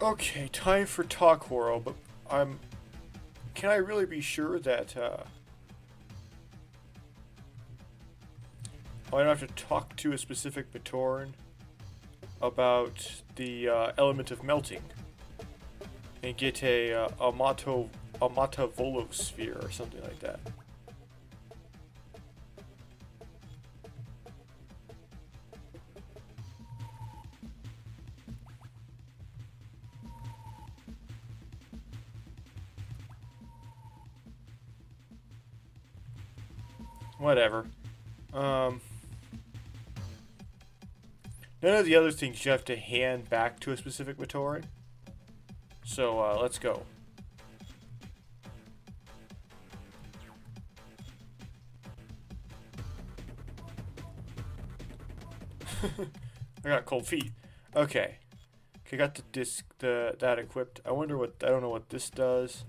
Okay, time for Ta-Koro, but I'm... Can I really be sure that, I don't have to talk to a specific Matoran about the, element of melting and get a Mata Volosphere or something like that. Whatever. None of the other things you have to hand back to a specific Matoran. So, let's go. I got cold feet. Okay. Okay, got the disc, that equipped. I wonder what, I don't know what this does.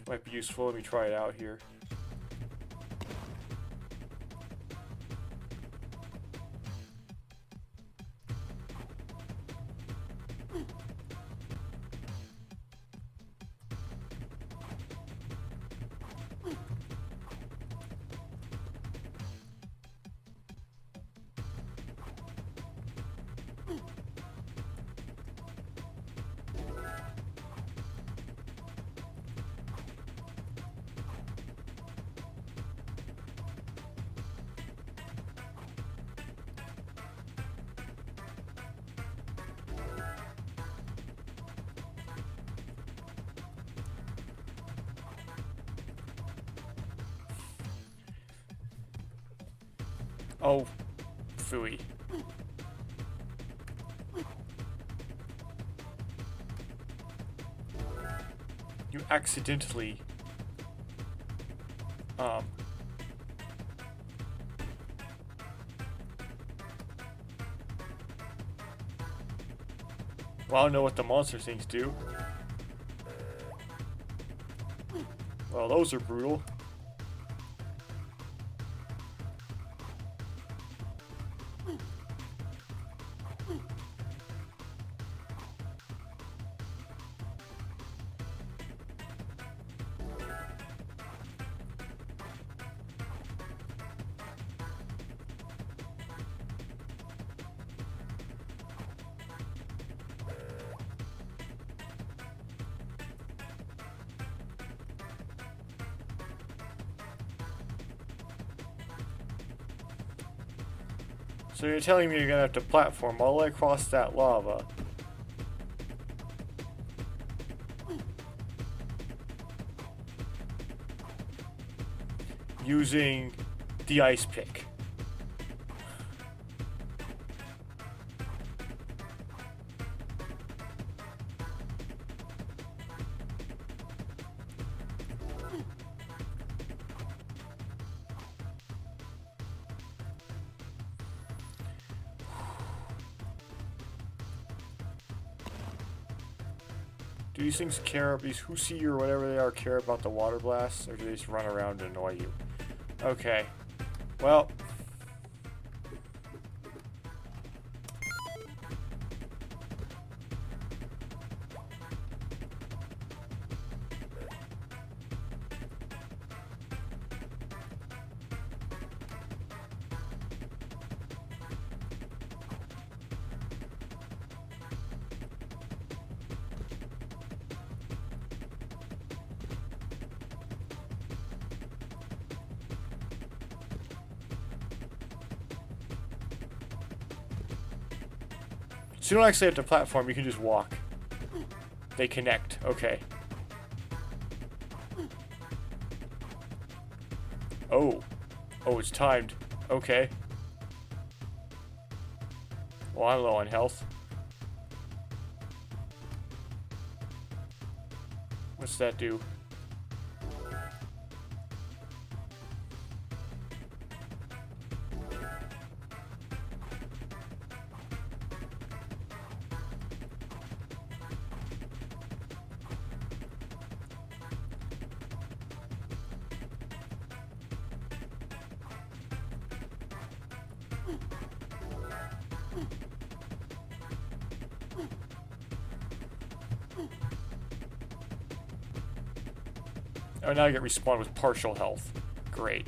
Might be useful. Let me try it out here. Oh, phooey. You accidentally, well, I don't know what the monster things do. Well, those are brutal. So you're telling me you're gonna have to platform all the way across that lava. Using the ice pick. Do these things care, these Husi or whatever they are, care about the water blasts, or do they just run around and annoy you? Okay. Well. So you don't actually have to platform, you can just walk. They connect, okay. Oh. Oh, it's timed. Okay. Well, I'm low on health. What's that do? Oh, now I get respawned with partial health. Great.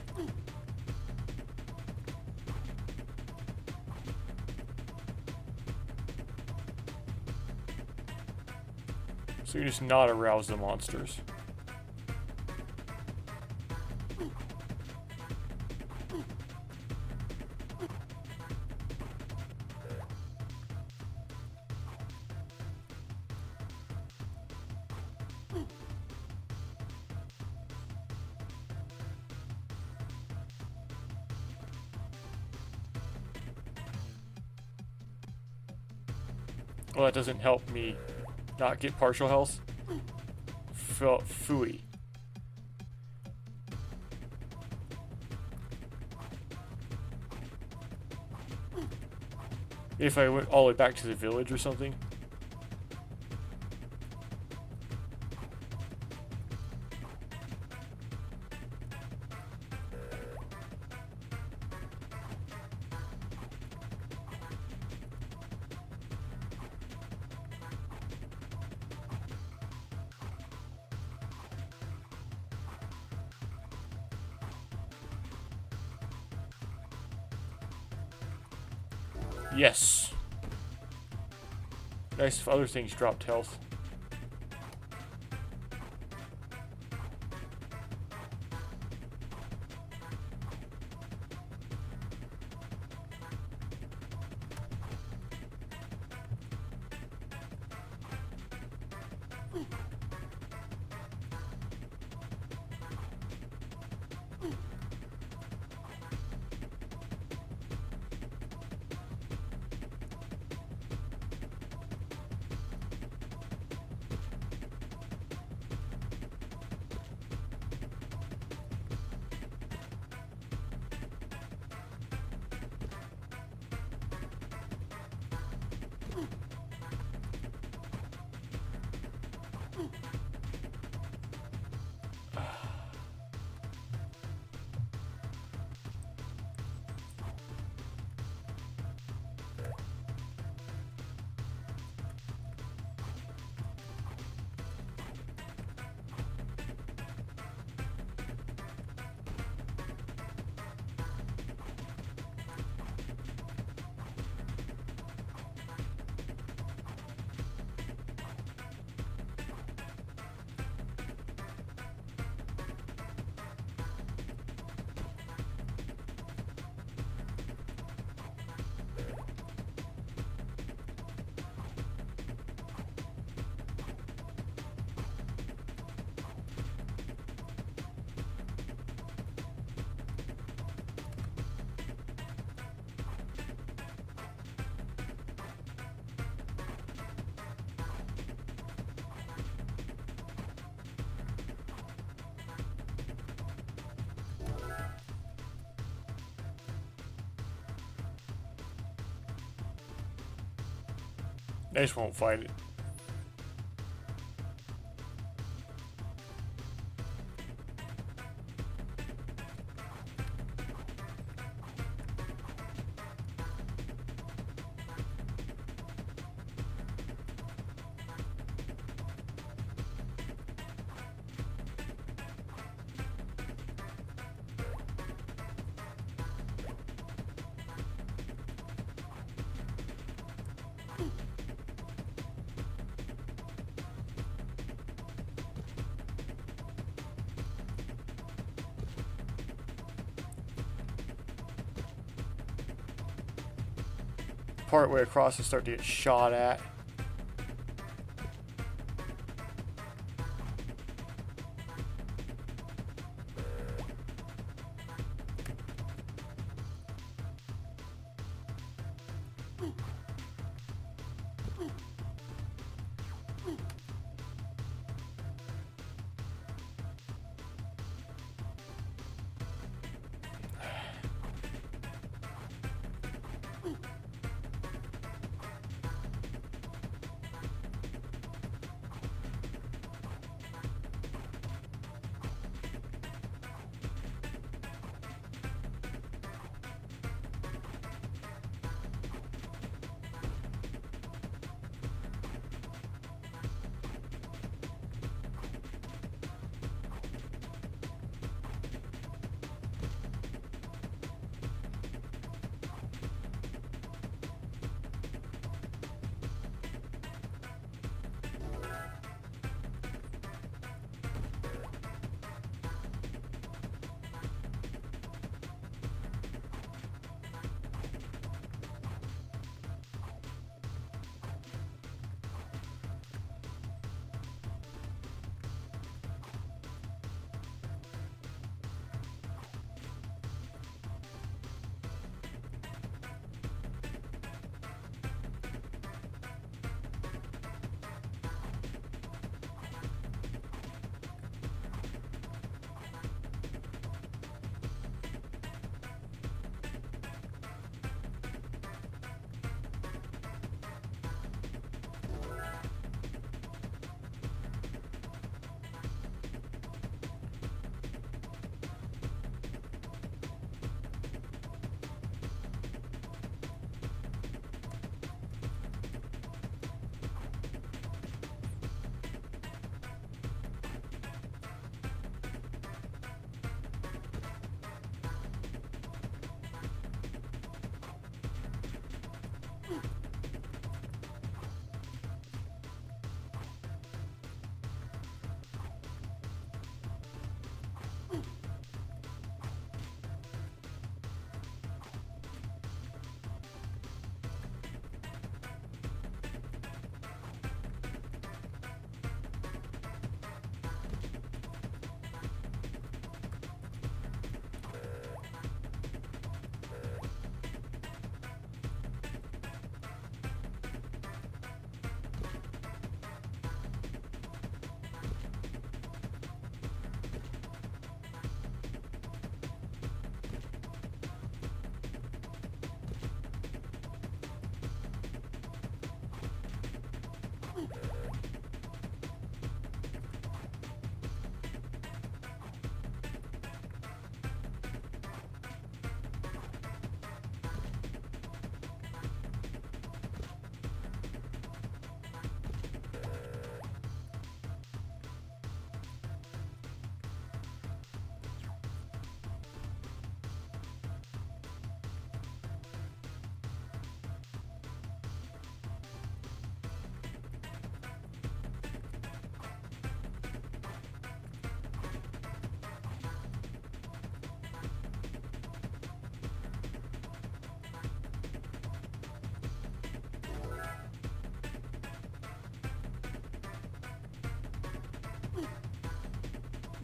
So you just not arouse the monsters. Well, that doesn't help me not get partial health. Phooey. If I went all the way back to the village or something. Yes. Nice if other things dropped health. I just won't fight it. Part way across and start to get shot at.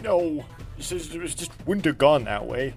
No, it was just wouldn't have gone that way.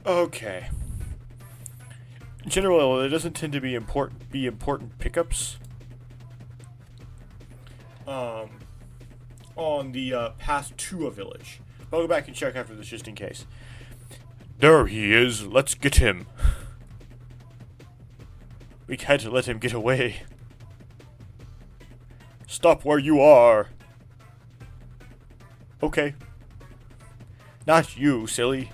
Okay. In general, there doesn't tend to be important pickups. On the path to a village. But I'll go back and check after this just in case. There he is. Let's get him. We can't let him get away. Stop where you are. Okay. Not you, silly.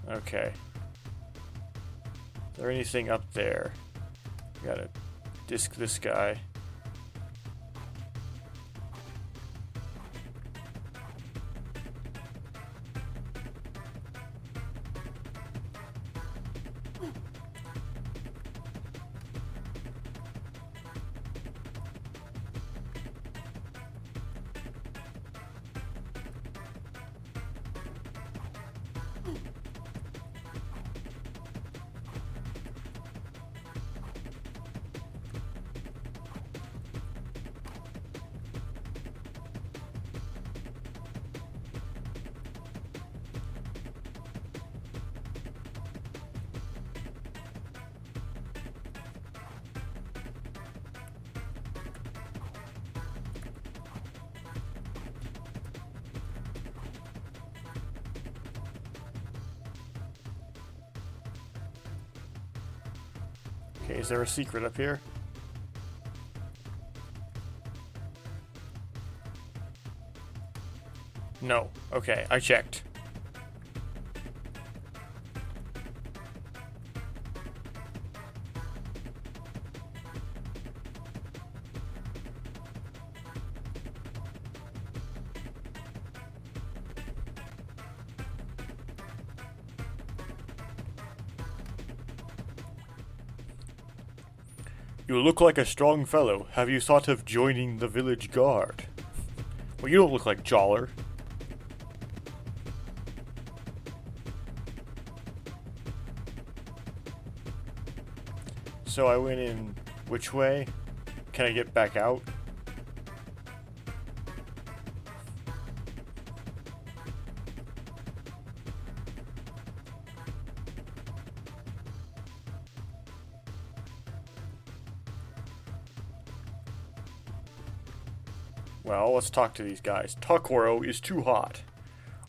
Okay. Is there anything up there? Gotta disc this guy. Okay, is there a secret up here? No. Okay, I checked. You look like a strong fellow. Have you thought of joining the village guard? Well, you don't look like Joller. So I went in which way? Can I get back out? Well, let's talk to these guys. Ta-Koro is too hot.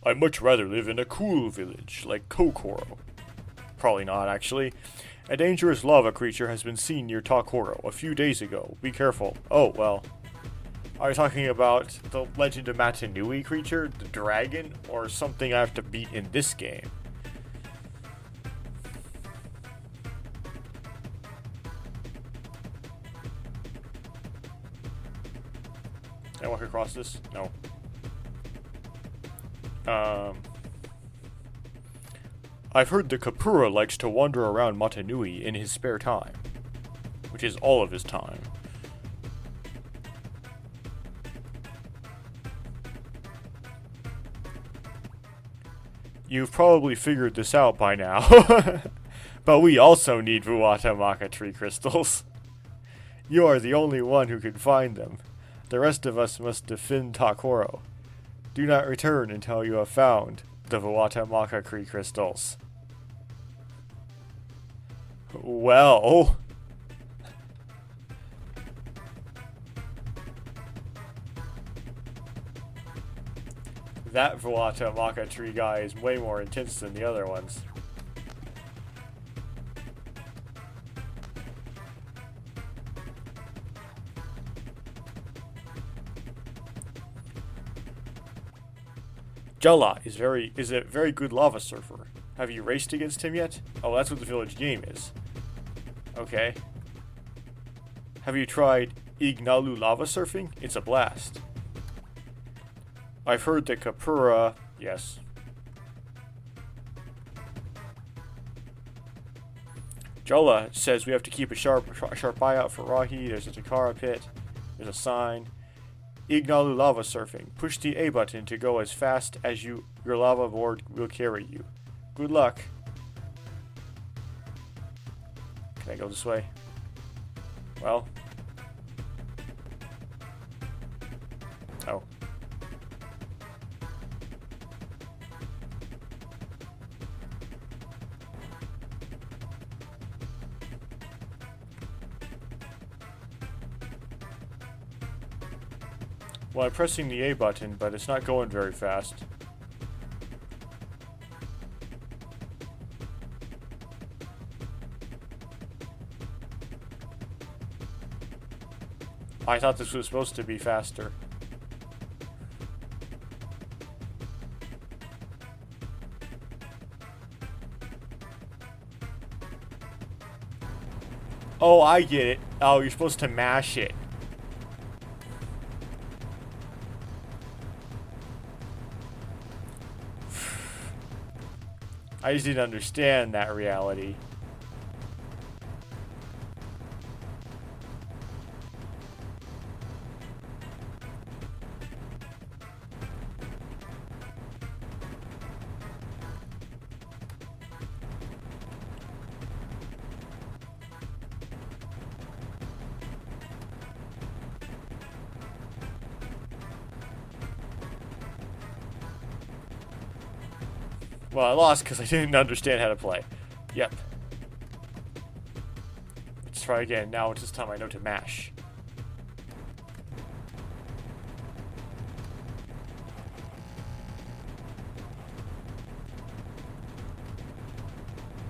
I'd much rather live in a cool village, like Ta-Koro. Probably not, actually. A dangerous lava creature has been seen near Ta-Koro a few days ago. Be careful. Oh, well. Are you talking about the Legend of Mata Nui creature, the dragon, or something I have to beat in this game? Can I walk across this? No. I've heard the Kapura likes to wander around Mata Nui in his spare time, which is all of his time. You've probably figured this out by now, but we also need Vuata Maka tree crystals. You are the only one who can find them. The rest of us must defend Ta-Koro. Do not return until you have found the Vuata Maka tree crystals. Well... that Vuata Maka tree guy is way more intense than the other ones. Jala is a very good lava surfer. Have you raced against him yet? Oh, that's what the village game is. Okay. Have you tried Ignalu lava surfing? It's a blast. I've heard that Kapura... Yes. Jala says we have to keep a sharp eye out for Rahi. There's a Takara pit. There's a sign. Ignalu lava surfing. Push the A button to go as fast as your lava board will carry you. Good luck. Can I go this way? Well. Oh. Well, I'm pressing the A button, but it's not going very fast. I thought this was supposed to be faster. Oh, I get it. Oh, you're supposed to mash it. I just didn't understand that reality. Well, I lost because I didn't understand how to play. Yep. Let's try again. Now it's this time I know to mash.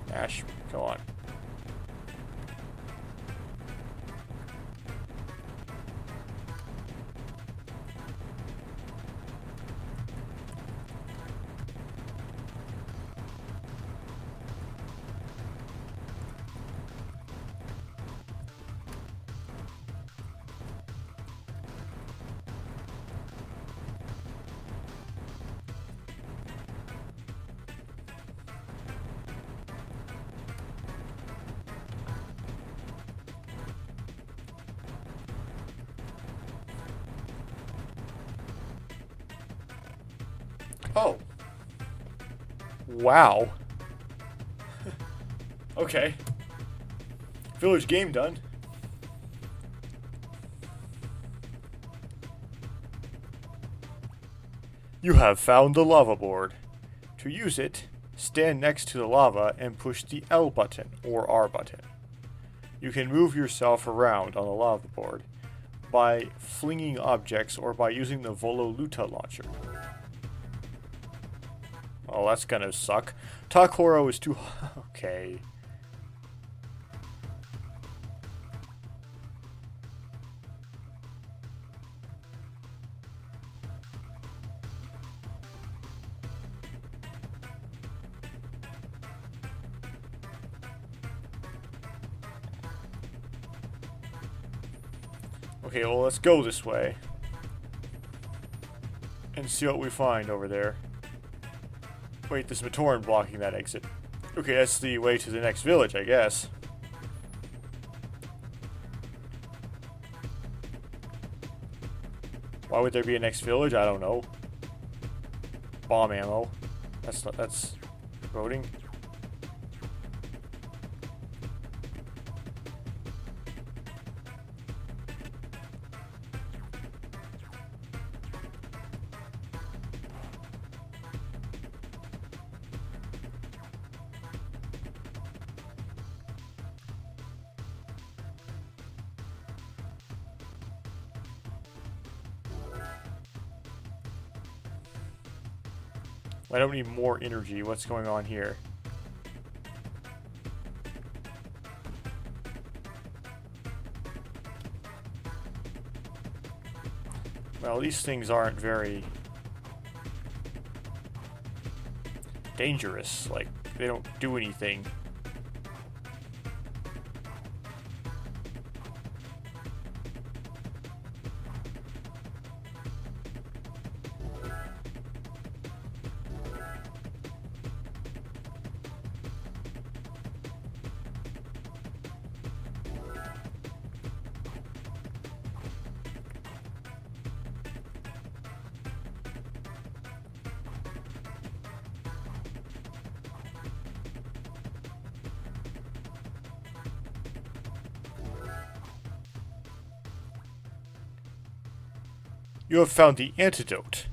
Mash. Go on. Oh. Wow. Okay. Village game done. You have found the lava board. To use it, stand next to the lava and push the L button or R button. You can move yourself around on the lava board by flinging objects or by using the Vololuta launcher. Oh, that's gonna suck. Ta-Koro is too... Okay. Okay, well, let's go this way. And see what we find over there. Wait, there's Matoran blocking that exit. Okay, that's the way to the next village, I guess. Why would there be a next village? I don't know. Bomb ammo. That's voting. I don't need more energy. What's going on here? Well, these things aren't very dangerous. Like, they don't do anything. You have found the antidote.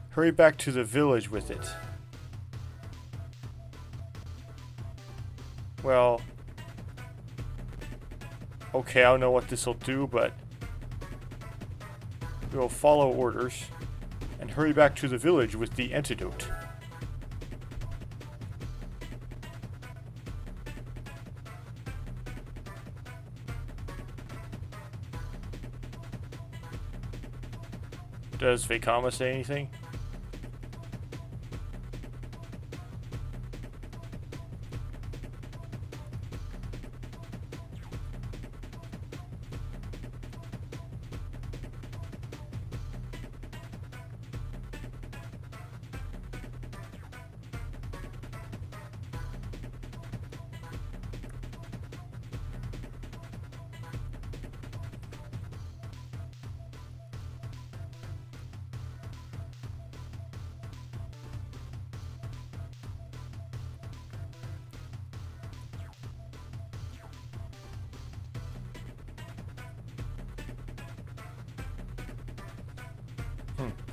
Hurry back to the village with it. Well... Okay, I don't know what this will do, but... We'll follow orders. And hurry back to the village with the antidote. Does Vekama say anything?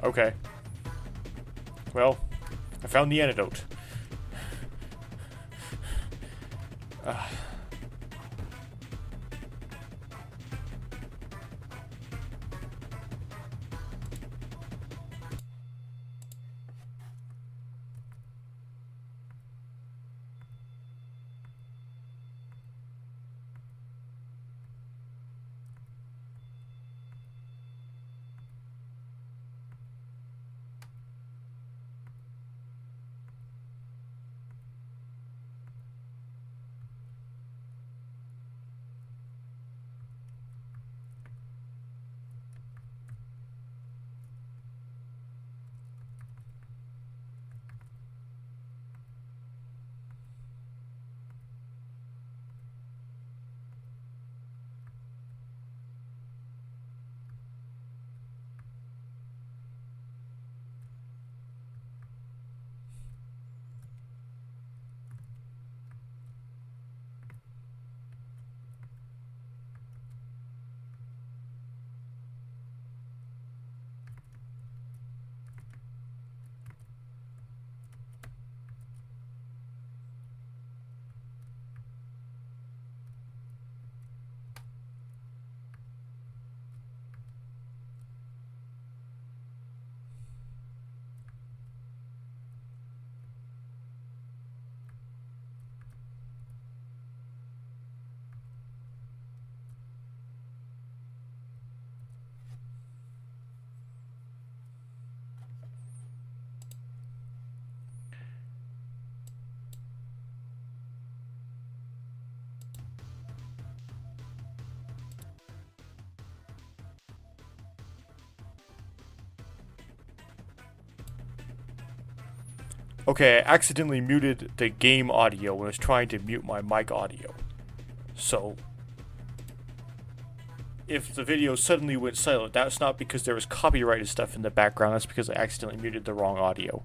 Okay. Well, I found the antidote. Okay, I accidentally muted the game audio when I was trying to mute my mic audio. So, if the video suddenly went silent, that's not because there was copyrighted stuff in the background, that's because I accidentally muted the wrong audio.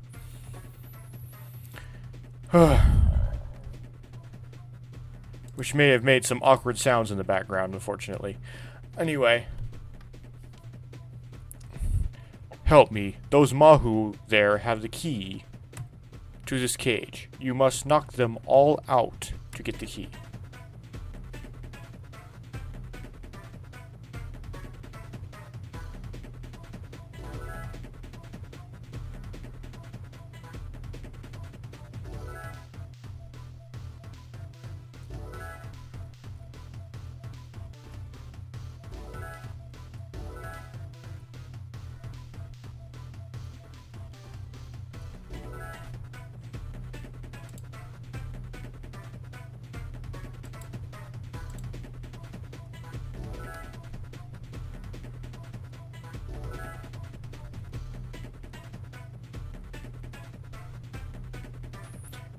Which may have made some awkward sounds in the background, unfortunately. Anyway. Help me. Those Mahu there have the key to this cage. You must knock them all out to get the key.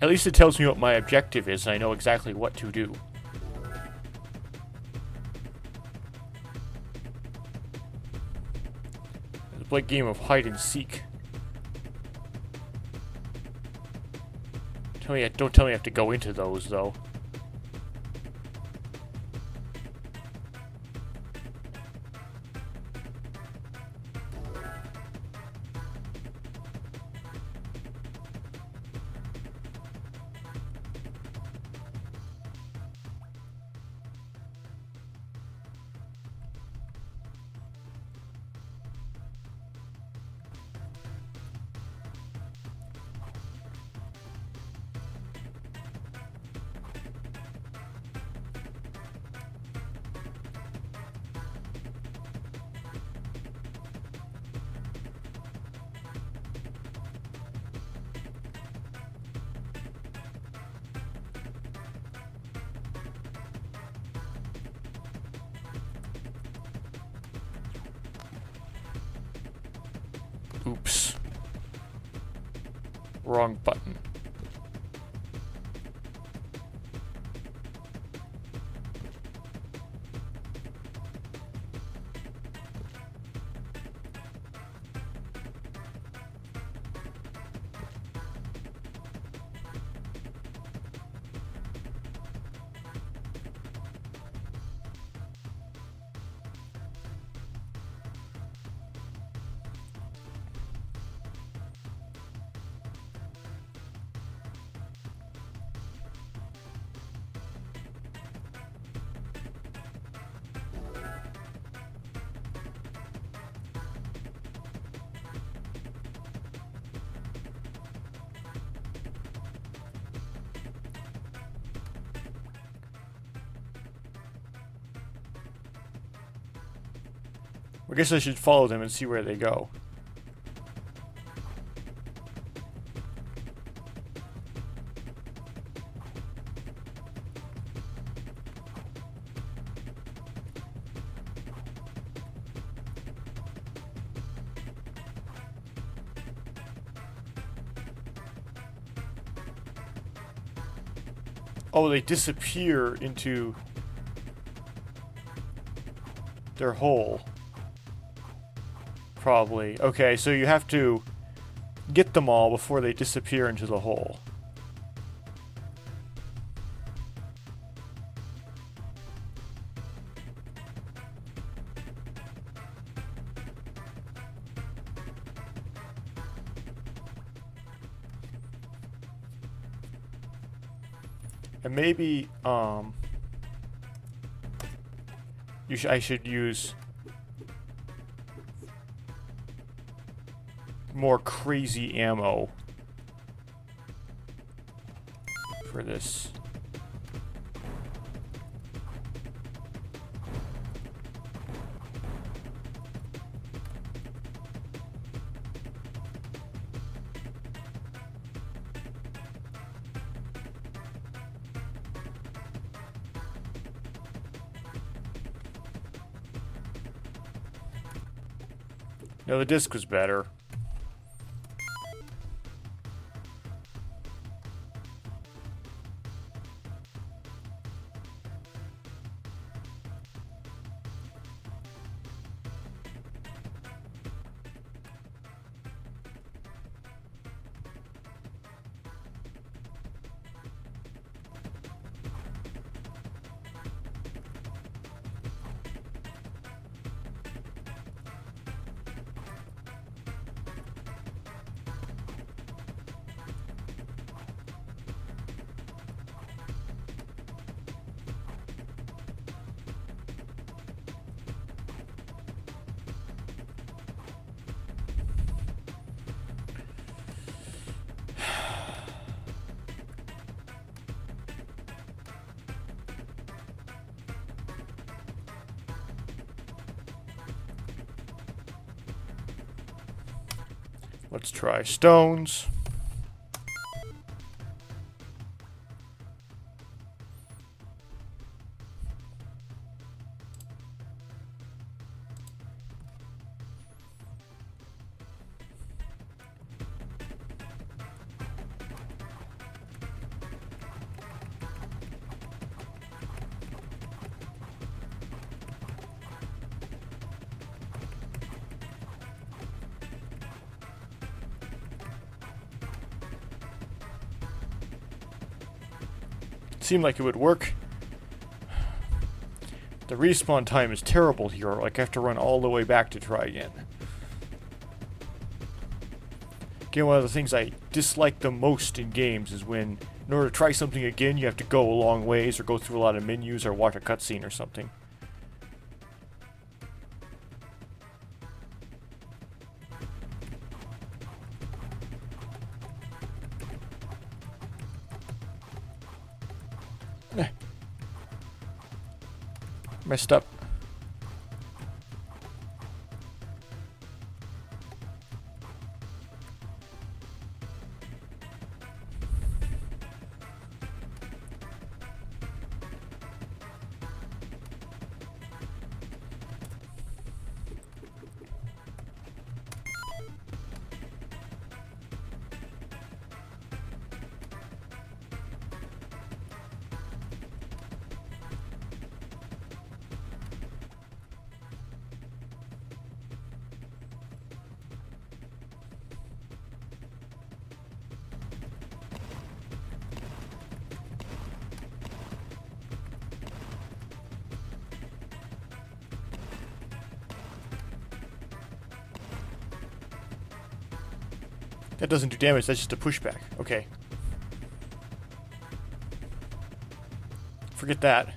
At least it tells me what my objective is, and I know exactly what to do. It's a game of hide and seek. Don't tell me I have to go into those, though. Oops. Wrong button. I guess I should follow them and see where they go. Oh, they disappear into their hole. Probably. Okay, so you have to get them all before they disappear into the hole. And maybe, I should use more crazy ammo for this. No, the disc was better. Let's try stones. Seemed like it would work. The respawn time is terrible here. Like I have to run all the way back to try again. Again, one of the things I dislike the most in games is when, in order to try something again, you have to go a long ways or go through a lot of menus or watch a cutscene or something. Messed up. That doesn't do damage, that's just a pushback. Okay. Forget that.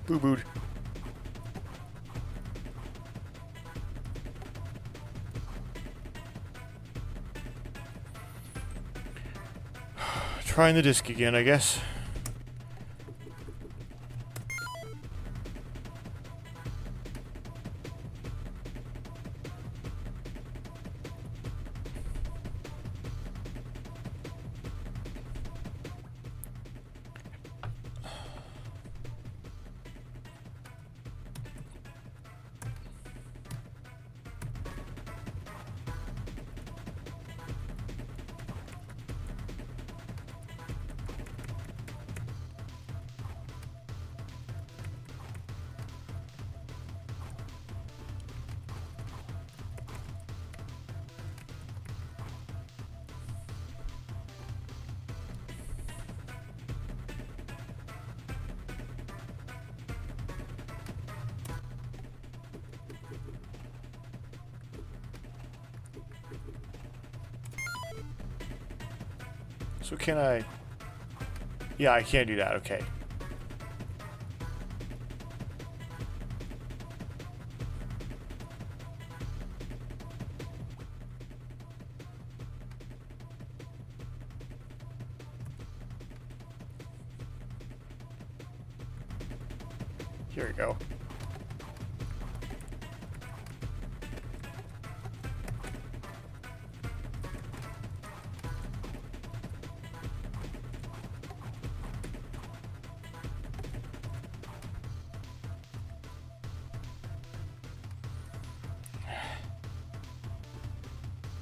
Boo-booed. Trying the disc again, I guess. So can I... Yeah, I can't do that, okay. Here we go.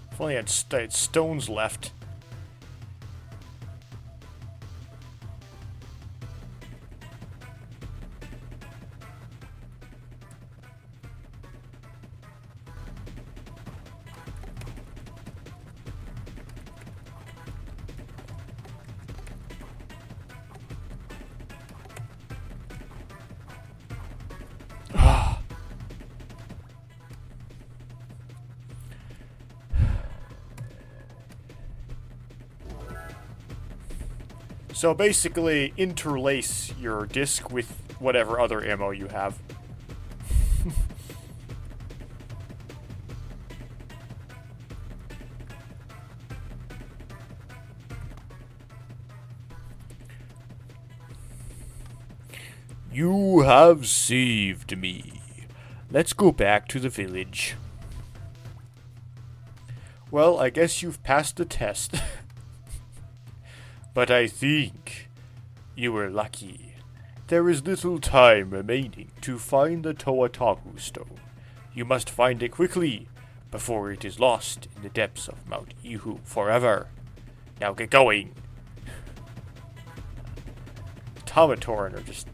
If only I had stones left. So basically, interlace your disc with whatever other ammo you have. You have saved me. Let's go back to the village. Well, I guess you've passed the test. But I think you were lucky. There is little time remaining to find the Toa stone. You must find it quickly, before it is lost in the depths of Mount Ihu forever. Now get going. Tomatoran are just...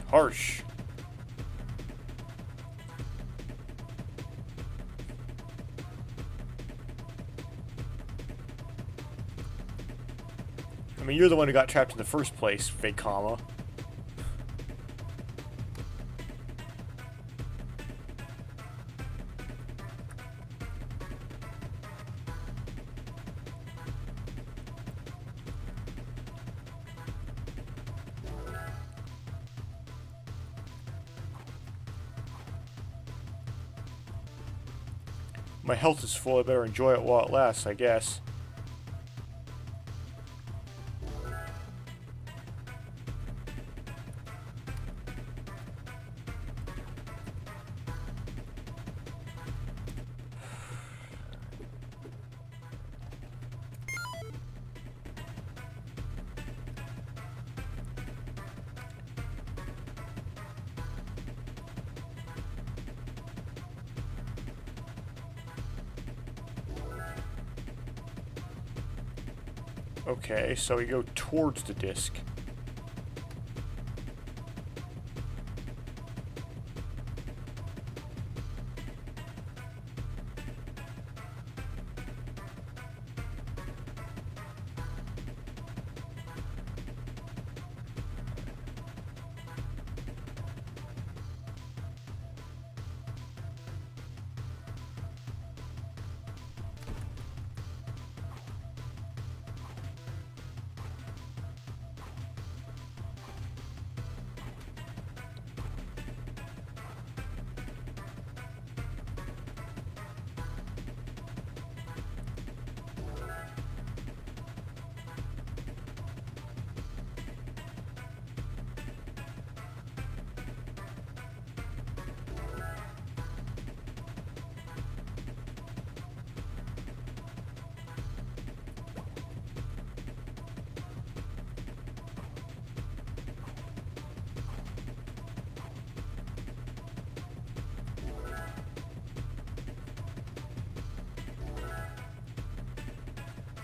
harsh. I mean, you're the one who got trapped in the first place, Vekama. My health is full, I better enjoy it while it lasts, I guess. Okay, so we go towards the disc.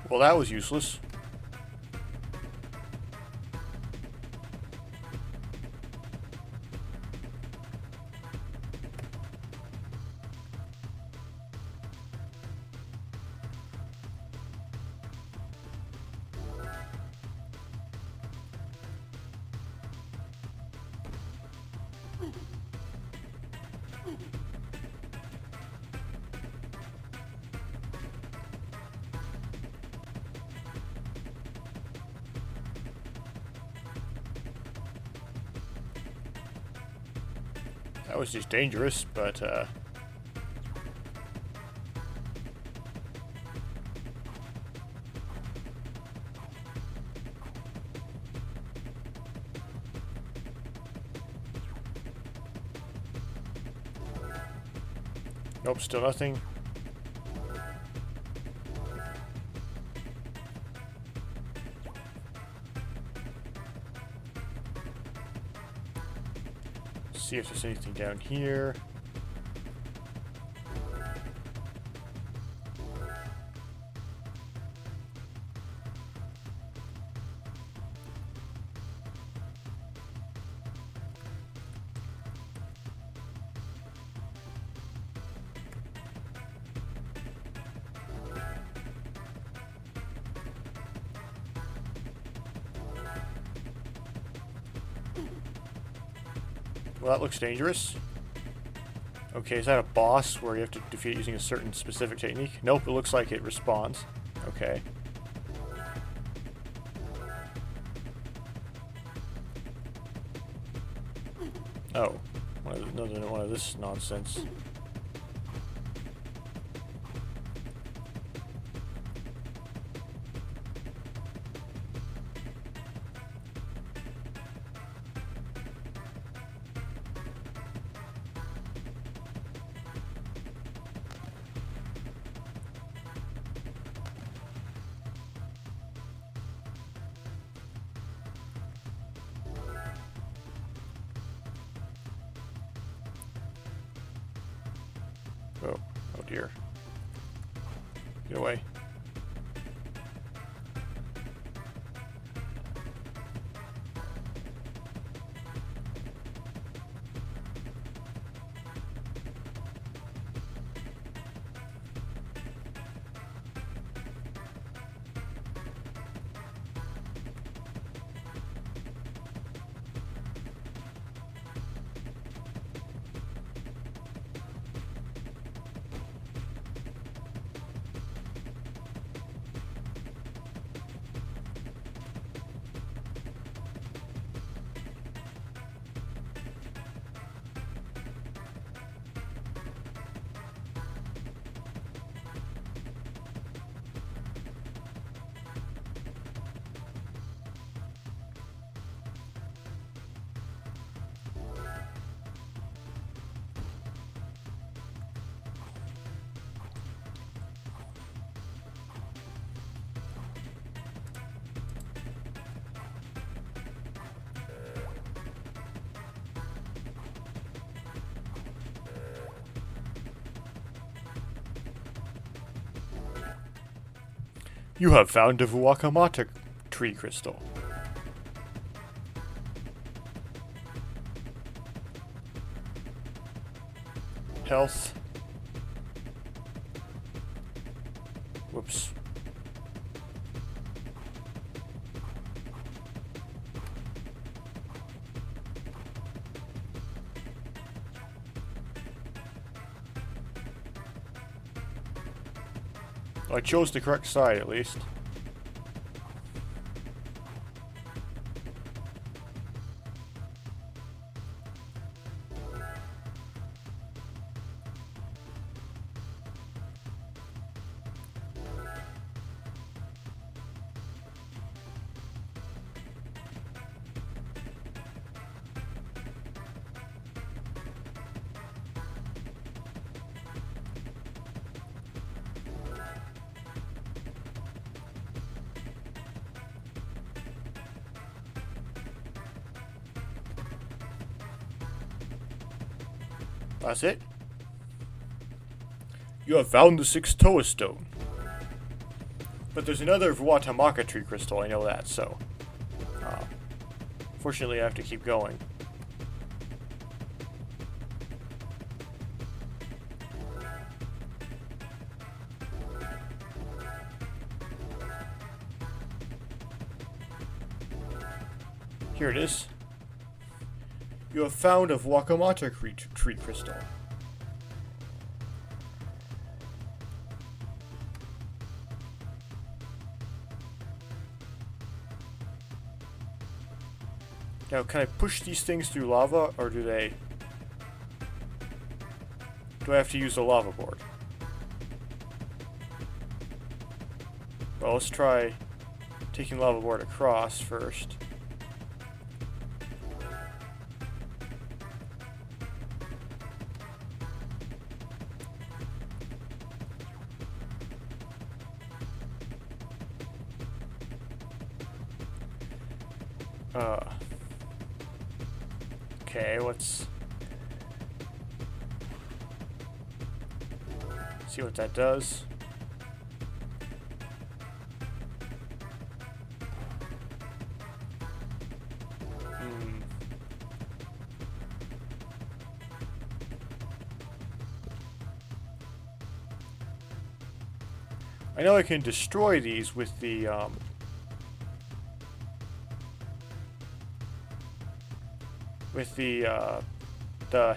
Well, that was useless. That was just dangerous, but nope, still nothing. See if there's anything down here. Well, that looks dangerous. Okay, is that a boss where you have to defeat it using a certain specific technique? Nope, it looks like it responds. Okay. Oh, another one of this nonsense. Oh, oh dear. Get away. You have found a Mata tree crystal. Health. Whoops. I chose the correct side, at least. That's it. You have found the 6th Toa stone. But there's another Watamaka tree crystal, I know that, so... fortunately, I have to keep going. Here it is. You have found a Wakamata tree crystal. Now, can I push these things through lava, or do I have to use the lava board? Well, let's try taking lava board across first. Okay, let's see what that does. I know I can destroy these with the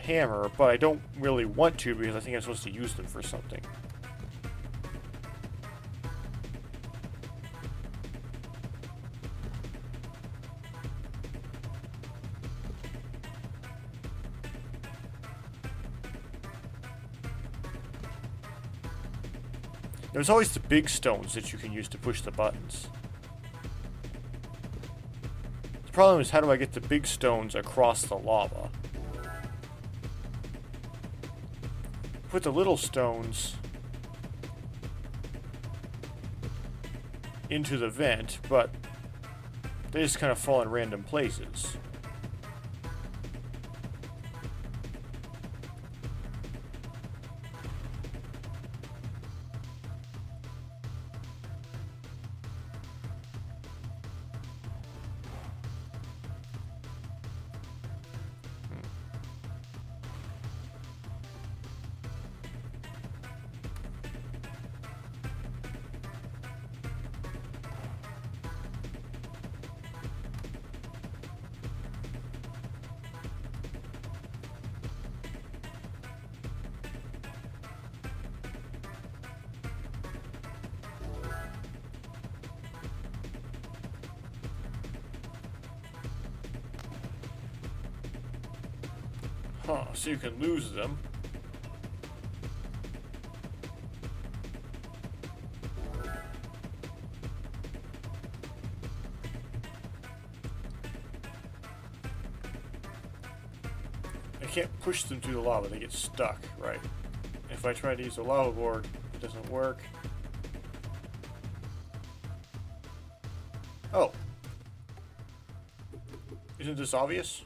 hammer, but I don't really want to because I think I'm supposed to use them for something. There's always the big stones that you can use to push the buttons. The problem is, how do I get the big stones across the lava? Put the little stones into the vent, but they just kind of fall in random places. Huh, so you can lose them. I can't push them through the lava, they get stuck, right? If I try to use the lava board, it doesn't work. Oh. Isn't this obvious?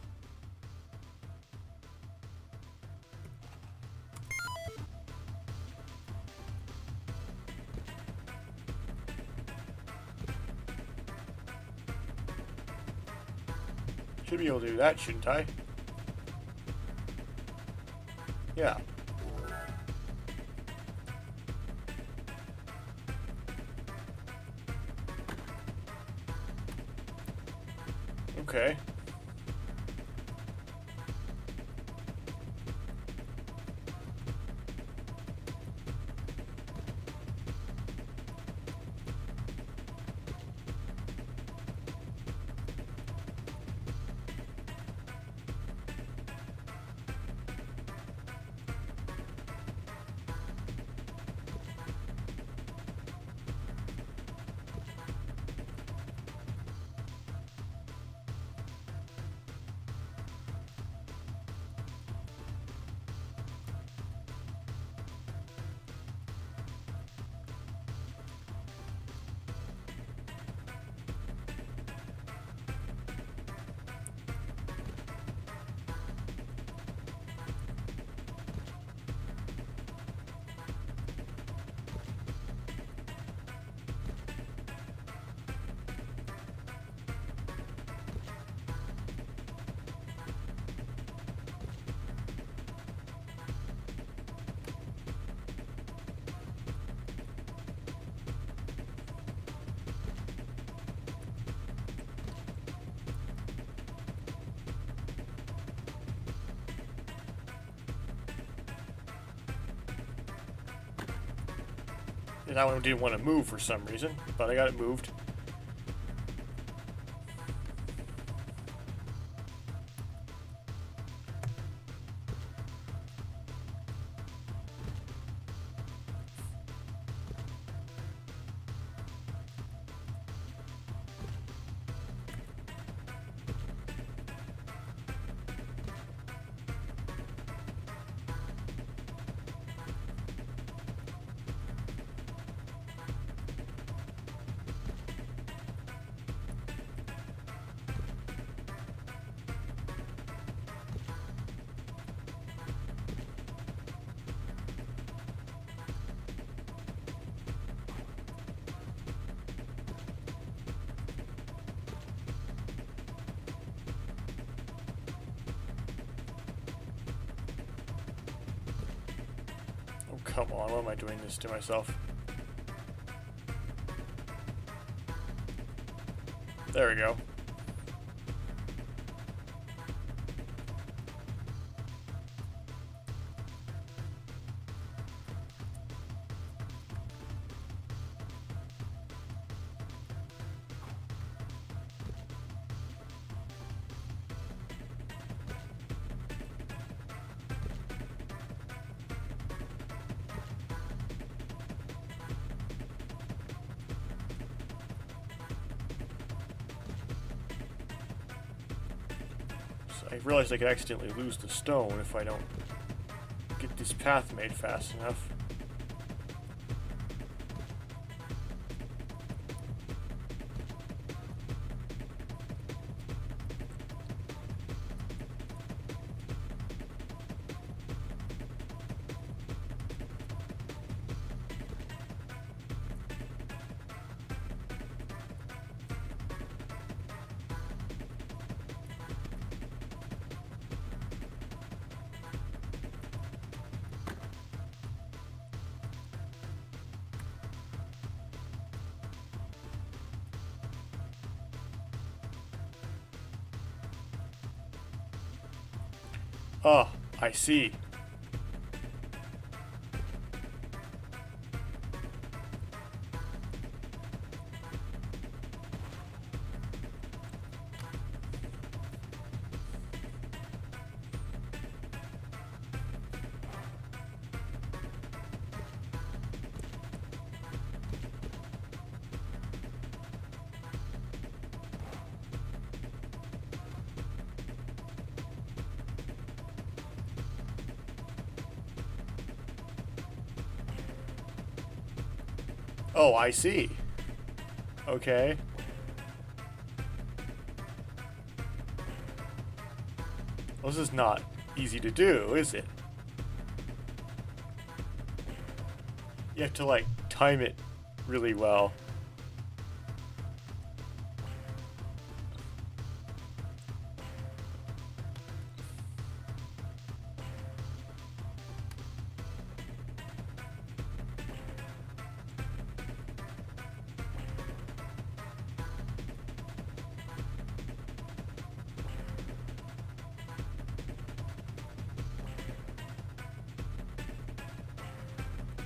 Should be able to do that, shouldn't I? Yeah. Okay. that one didn't want to move for some reason, but I got it moved. Come on, why am I doing this to myself? There we go. I realized I could accidentally lose the stone if I don't get this path made fast enough. Oh, I see. Oh, I see. Okay. Well, this is not easy to do, is it? You have to, like, time it really well.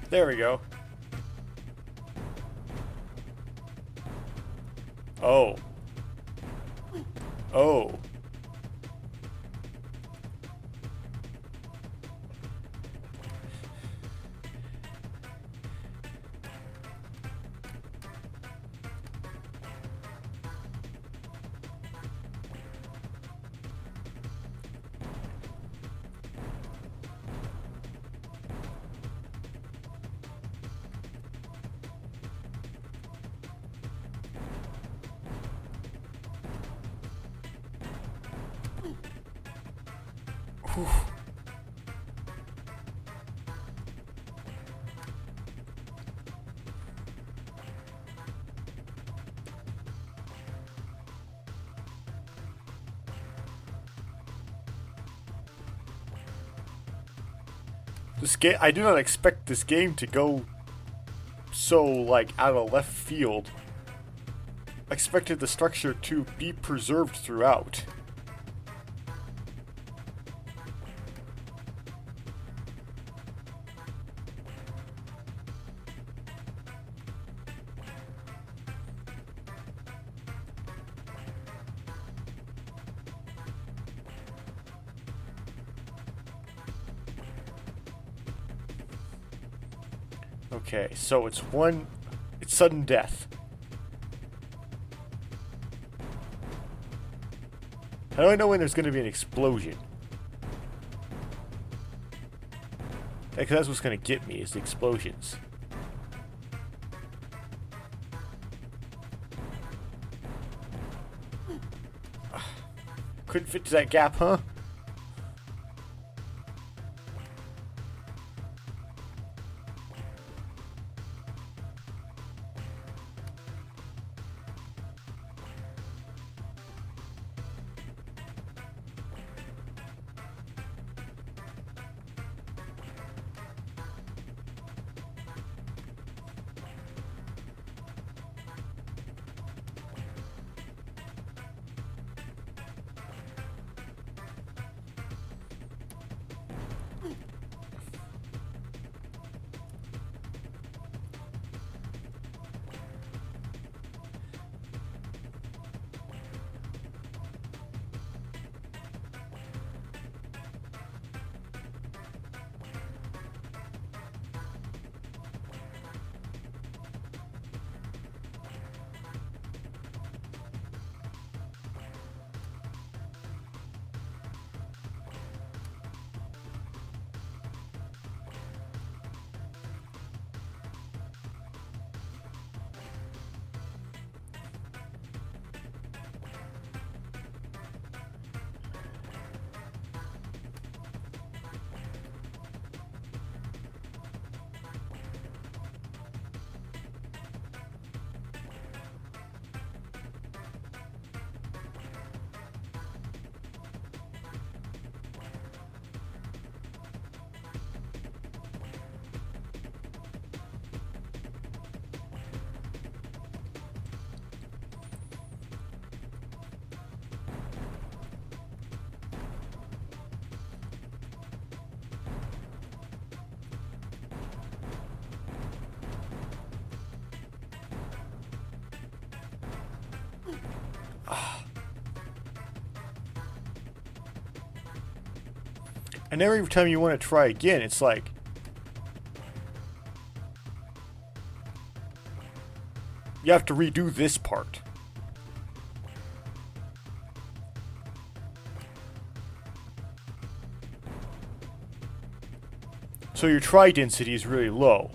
There we go. Oh. Oh. Whew. This game, I do not expect this game to go so, like, out of left field. I expected the structure to be preserved throughout. Okay, so it's sudden death. How do I know when there's going to be an explosion? Because that's what's going to get me, is the explosions. Couldn't fit to that gap, huh? And every time you want to try again, it's like... you have to redo this part. So your try density is really low.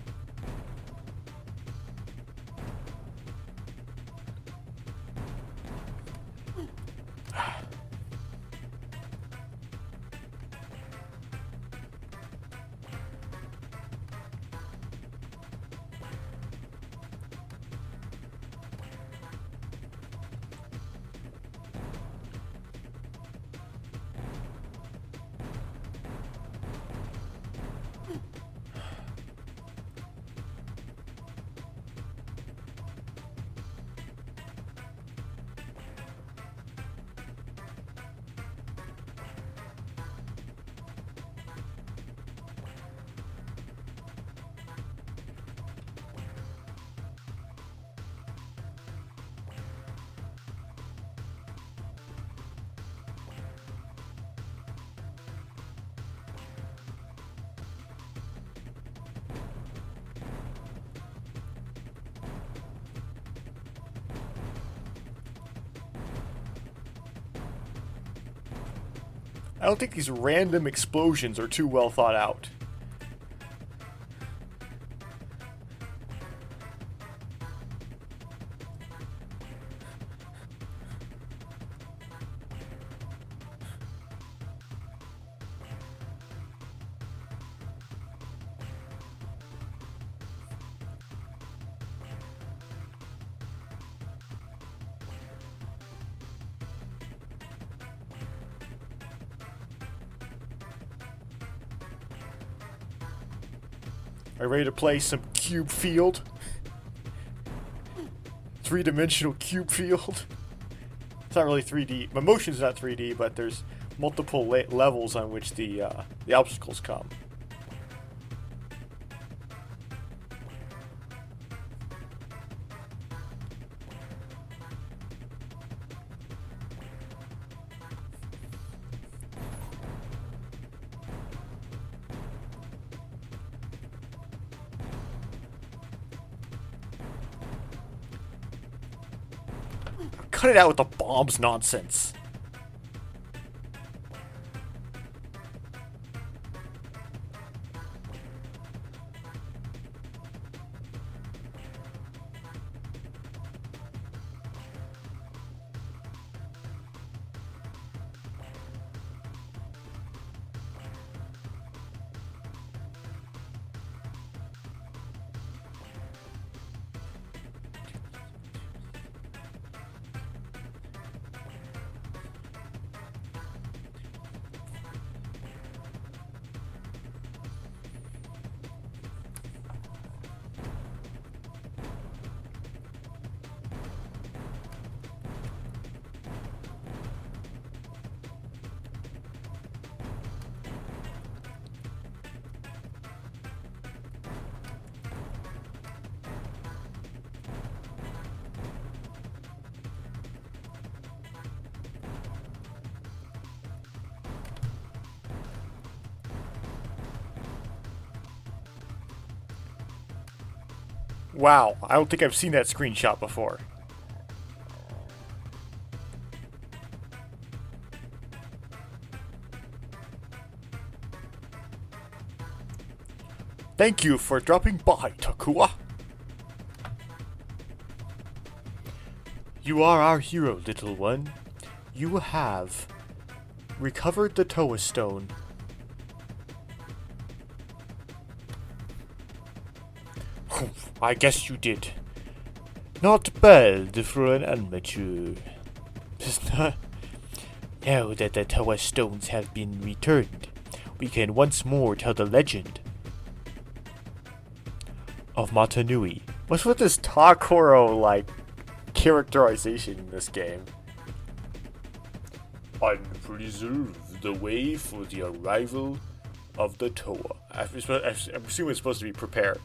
I don't think these random explosions are too well thought out. Are you ready to play some cube field? Three-dimensional cube field? It's not really 3D. My motion's not 3D, but there's multiple levels on which the obstacles come. cut it out with the bombs nonsense. Wow, I don't think I've seen that screenshot before. Thank you for dropping by, Takua. You are our hero, little one. You have recovered the Toa Stone. I guess you did. Not bad for an amateur. Now that the Toa Stones have been returned, we can once more tell the legend of Mata Nui. What's with this Ta-Koro, like, characterization in this game? And preserve the way for the arrival of the Toa. I'm assuming it's supposed to be prepared.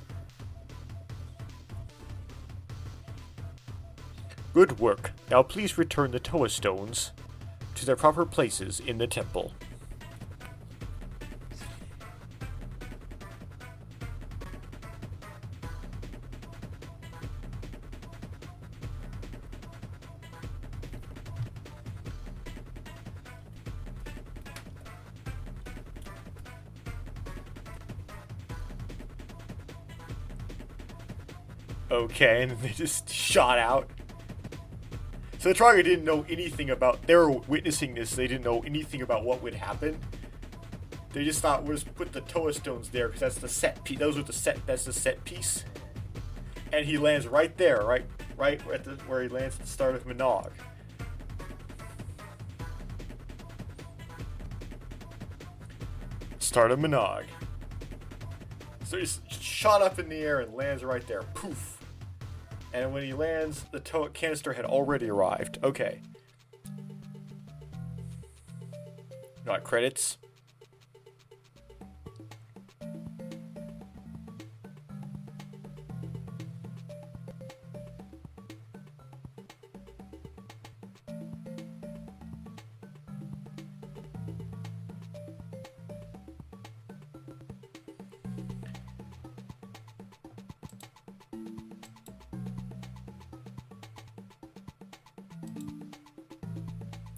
Good work. Now please return the Toa Stones to their proper places in the temple. Okay, and they just shot out. So the Tohunga didn't know anything about. They were witnessing this. They didn't know anything about what would happen. They just thought, we'll just put the Toa Stones there because that's the set piece. Those are the set. That's the set piece. And he lands right there, right at where he lands at the start of Magai. Start of Magai. So he's shot up in the air and lands right there. Poof. And when he lands, the Toa Canister had already arrived. Okay. Got credits.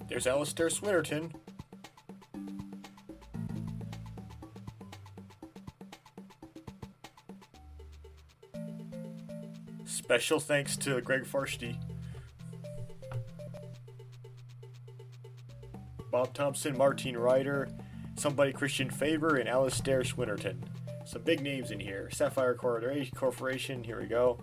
There's Alistair Swinnerton. Special thanks to Greg Farsty. Bob Thompson, Martine Ryder, Somebody Christian Faber, and Alistair Swinnerton. Some big names in here. Sapphire Corporation, here we go.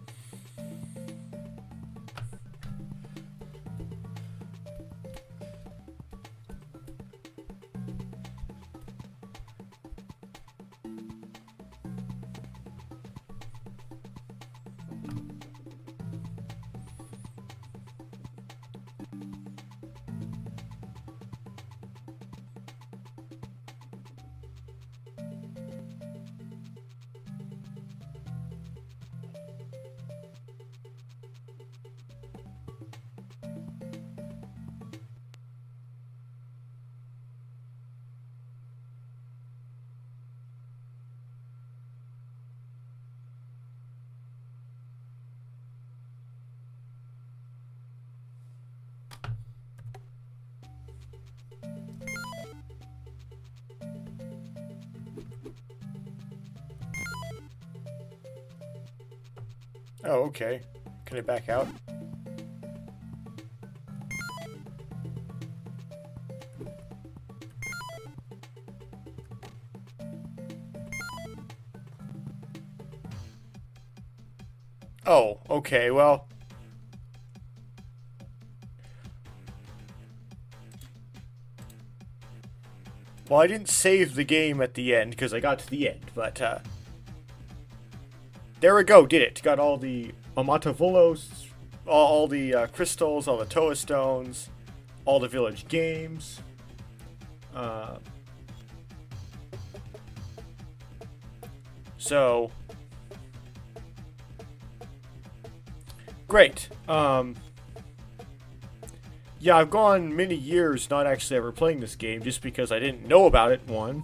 Oh, okay. Can I back out? Oh, okay, well... Well, I didn't save the game at the end, because I got to the end, but, there we go, did it. Got all the Amata-Volos, all the crystals, all the Toa stones, all the village games. So... Great. Yeah, I've gone many years not actually ever playing this game just because I didn't know about it, one.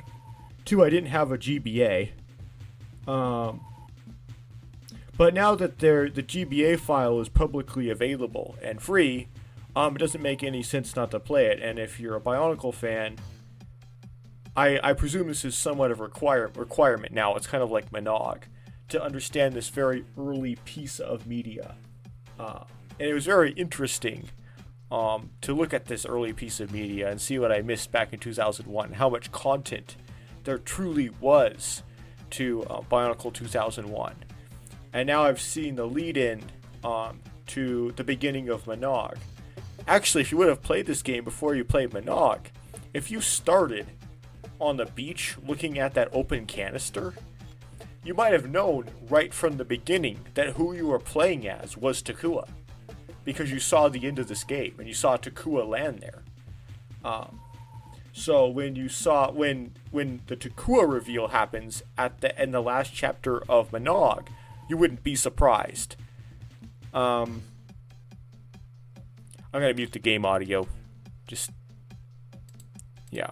Two, I didn't have a GBA. But now that the GBA file is publicly available and free, it doesn't make any sense not to play it. And if you're a Bionicle fan, I presume this is somewhat of a requirement now. It's kind of like Manog, to understand this very early piece of media. And it was very interesting to look at this early piece of media and see what I missed back in 2001, how much content there truly was to Bionicle 2001. And now I've seen the lead-in to the beginning of Manog. Actually, if you would have played this game before you played Manog, if you started on the beach looking at that open canister, you might have known right from the beginning that who you were playing as was Takua, because you saw the end of this game and you saw Takua land there. So when you saw when the Takua reveal happens in the last chapter of Manog, you wouldn't be surprised. I'm gonna mute the game audio. Just yeah.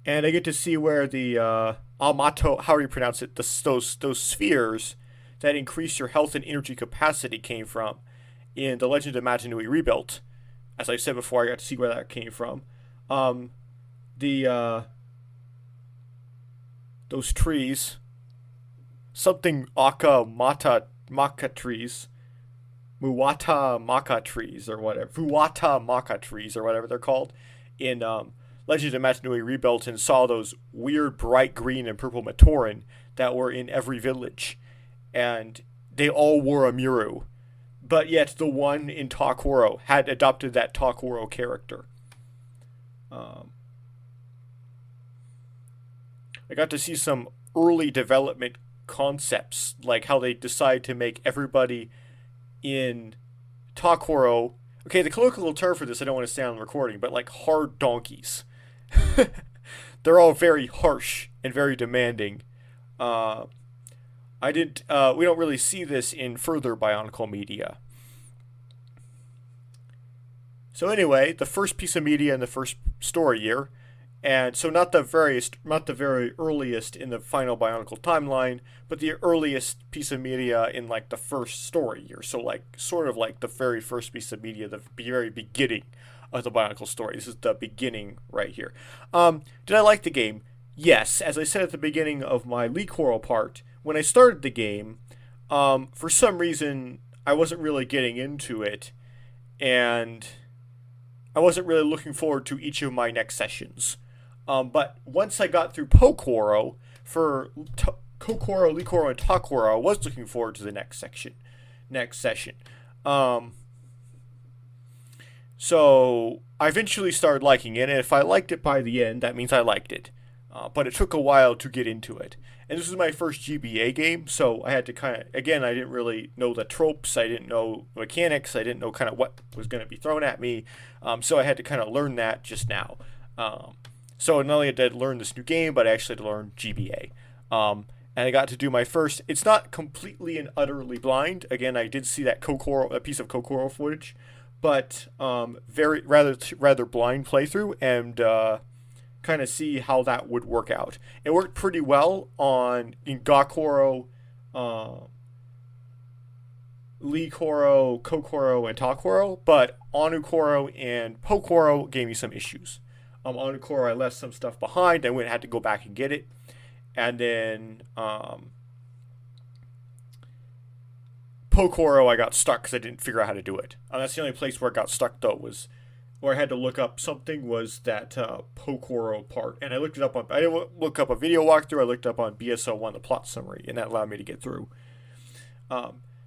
And I get to see where the Amato, how do you pronounce it? Those spheres that increase your health and energy capacity came from in the Legend of Mata Nui Rebuilt. As I said before, I got to see where that came from. Those trees, something Aka Mata Maka trees, Muwata Maka trees or whatever, Fuwata Maka trees or whatever they're called in Legend of Mata Nui Rebuilt, and saw those weird bright green and purple Matoran that were in every village. And they all wore a Muru. But yet the one in Ta-Koro had adopted that Ta-Koro character. I got to see some early development concepts, like how they decide to make everybody in Ta-Koro... Okay, the colloquial term for this, I don't want to say on the recording, but like hard donkeys. They're all very harsh and very demanding. We don't really see this in further Bionicle media. So anyway, the first piece of media in the first story year, and so not the very earliest in the final Bionicle timeline, but the earliest piece of media in like the first story year. So like sort of like the very first piece of media, the very beginning of the Bionicle story. This is the beginning right here. Did I like the game? Yes. As I said at the beginning of my Lee-Coral part, when I started the game, for some reason I wasn't really getting into it, and I wasn't really looking forward to each of my next sessions. But once I got through Ta-Koro, for Kokoro, Lee-Koro, and Ta-Koro, I was looking forward to the next session. So I eventually started liking it, and if I liked it by the end, that means I liked it. But it took a while to get into it. And this was my first GBA game, so I had to kind of, again, I didn't really know the tropes, I didn't know mechanics, I didn't know kind of what was going to be thrown at me, so I had to kind of learn that just now. So not only did I learn this new game, but I actually had to learn GBA. And I got to do my first, it's not completely and utterly blind, again, I did see that piece of Kokoro footage, but rather blind playthrough, and kind of see how that would work out. It worked pretty well in Gakoro, Lee-Koro, Kokoro, and Ta-Koro, but Anu-Koro and Po-Koro gave me some issues. Anu-Koro, I left some stuff behind. I had to go back and get it. And then Ta-Koro, I got stuck because I didn't figure out how to do it. That's the only place where I got stuck, though, was where I had to look up something, was that Ta-Koro part. And I looked it up on, I didn't look up a video walkthrough, I looked up on BSO1, the plot summary, and that allowed me to get through.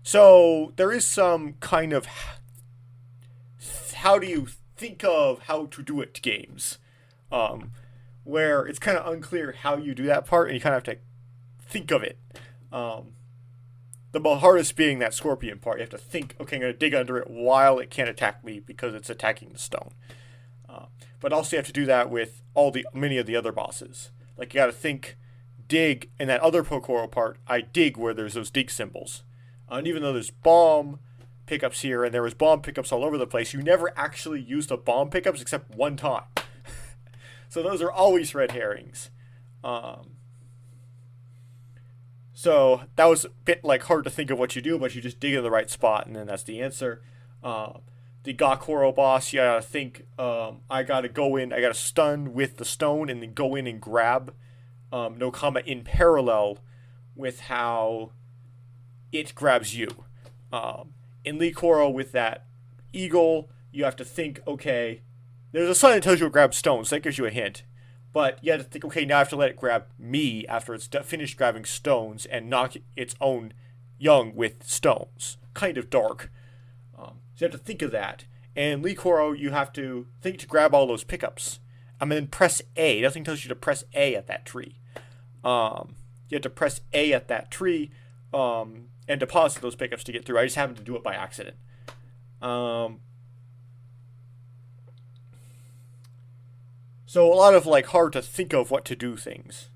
So there is some kind of how do you think of how to do it games, where it's kind of unclear how you do that part, and you kind of have to think of it. The hardest being that scorpion part. You have to think, okay, I'm going to dig under it while it can't attack me because it's attacking the stone. But also you have to do that with many of the other bosses. Like, you got to think, dig, and that other Ta-Koro part, I dig where there's those dig symbols. And even though there's bomb pickups here, and there was bomb pickups all over the place, you never actually use the bomb pickups except one time. So those are always red herrings. So that was a bit like hard to think of what you do, but you just dig in the right spot, and then that's the answer. The Ta-Koro boss, you gotta think, I gotta go in, I gotta stun with the stone, and then go in and grab no comma in parallel with how it grabs you. In Ta-Koro with that eagle, you have to think, okay, there's a sign that tells you to grab stones, so that gives you a hint. But you have to think, okay, now I have to let it grab me after it's finished grabbing stones and knock its own young with stones. Kind of dark. So you have to think of that. And Ta-Koro, you have to think to grab all those pickups. And then press A. Nothing tells you to press A at that tree. You have to press A at that tree and deposit those pickups to get through. I just happened to do it by accident. So a lot of hard to think of what to do things.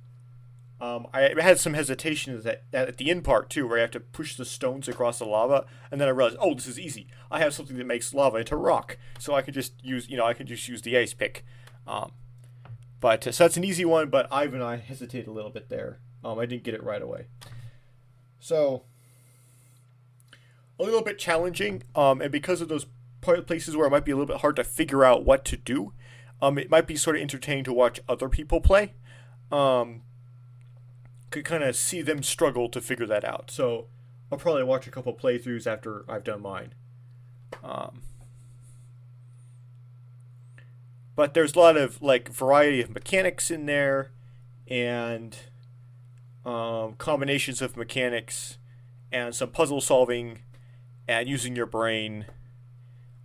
I had some hesitations that at the end part too, where I have to push the stones across the lava, and then I realized, oh, this is easy. I have something that makes lava into rock, so I can just use, use the ice pick. So that's an easy one, but Ivan and I hesitated a little bit there. I didn't get it right away. So a little bit challenging, and because of those places where it might be a little bit hard to figure out what to do. It might be sort of entertaining to watch other people play. Could kind of see them struggle to figure that out. So I'll probably watch a couple playthroughs after I've done mine. But there's a lot of variety of mechanics in there, and combinations of mechanics, and some puzzle solving, and using your brain.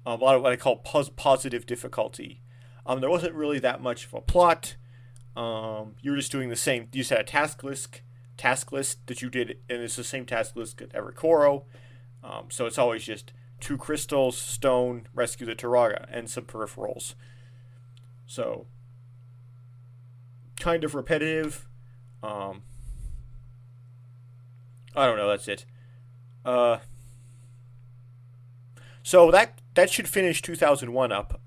A lot of what I call positive difficulty. There wasn't really that much of a plot. You were just doing the same. You just had a task list that you did, and it's the same task list at every Koro. So it's always just 2 crystals, stone, rescue the Turaga, and some peripherals. So kind of repetitive. I don't know. That's it. So that should finish 2001 up.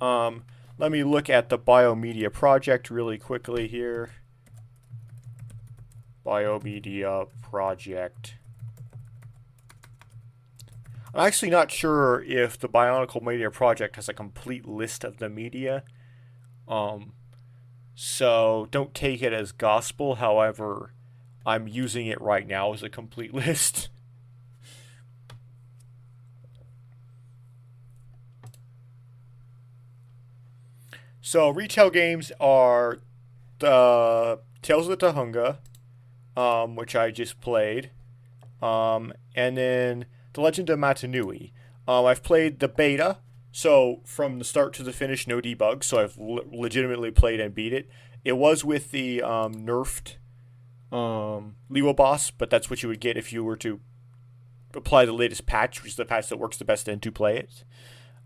Let me look at the Biomedia project really quickly here. Biomedia project. I'm actually not sure if the Bionicle Media project has a complete list of the media. So don't take it as gospel. However, I'm using it right now as a complete list. So retail games are the Tales of the Tohunga, which I just played, and then The Legend of Mata Nui. I've played the beta, so from the start to the finish, no debugs, so I've legitimately played and beat it. It was with the nerfed Liwa boss, but that's what you would get if you were to apply the latest patch, which is the patch that works the best in to play it.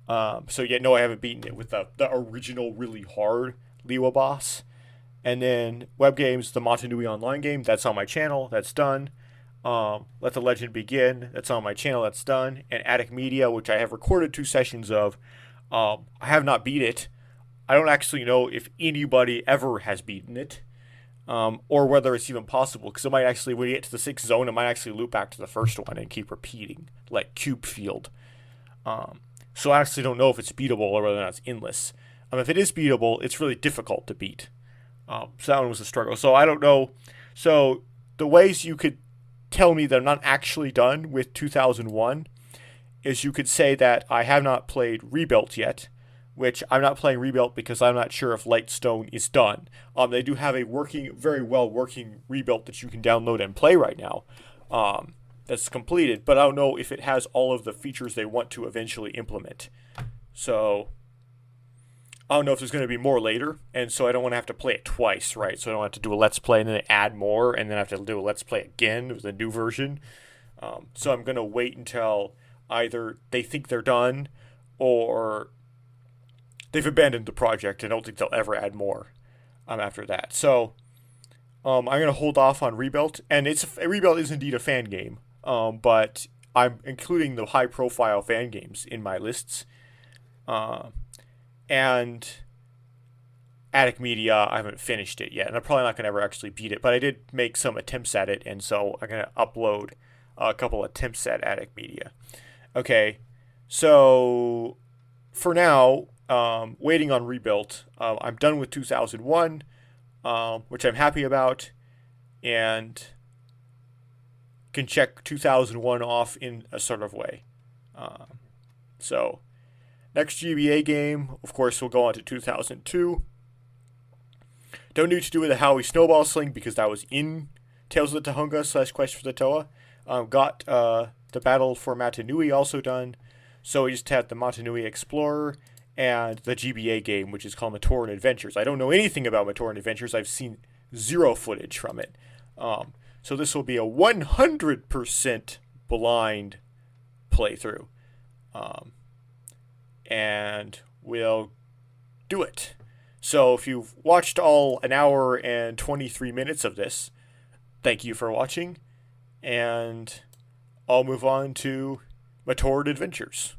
So yeah, no, I haven't beaten it with the original really hard Liwa boss. And then web games, the Mata Nui online game, that's on my channel, that's done. Let the Legend Begin, that's on my channel, that's done. And Attic Media, which I have recorded 2 sessions of, I have not beat it. I don't actually know if anybody ever has beaten it, or whether it's even possible, because it might actually, when you get to the 6th zone, it might actually loop back to the first one and keep repeating, like Cube Field. So I actually don't know if it's beatable or whether or not it's endless. If it is beatable, it's really difficult to beat. So that one was a struggle. So I don't know. So the ways you could tell me that I'm not actually done with 2001 is you could say that I have not played Rebuilt yet, which I'm not playing Rebuilt because I'm not sure if Lightstone is done. They do have a very well working Rebuilt that you can download and play right now. That's completed, but I don't know if it has all of the features they want to eventually implement. So I don't know if there's going to be more later, and so I don't want to have to play it twice, right? So I don't have to do a Let's Play and then add more, and then I have to do a Let's Play again with a new version. So I'm going to wait until either they think they're done or they've abandoned the project and I don't think they'll ever add more after that. So I'm going to hold off on Rebuilt, and Rebuilt is indeed a fan game, but I'm including the high-profile fan games in my lists. And Attic Media, I haven't finished it yet, and I'm probably not going to ever actually beat it, but I did make some attempts at it, and so I'm going to upload a couple attempts at Attic Media. Okay, so for now, waiting on Rebuilt. I'm done with 2001, which I'm happy about, and can check 2001 off in a sort of way. So next GBA game, of course, will go on to 2002. Don't need to do with the Howie Snowball Sling because that was in Tales of the Tohunga / Quest for the Toa. Got the Battle for Mata Nui also done. So we just had the Mata Nui Explorer and the GBA game, which is called Matoran Adventures. I don't know anything about Matoran Adventures. I've seen zero footage from it. So this will be a 100% blind playthrough. And we'll do it. So if you've watched all an hour and 23 minutes of this, thank you for watching. And I'll move on to Matoran Adventures.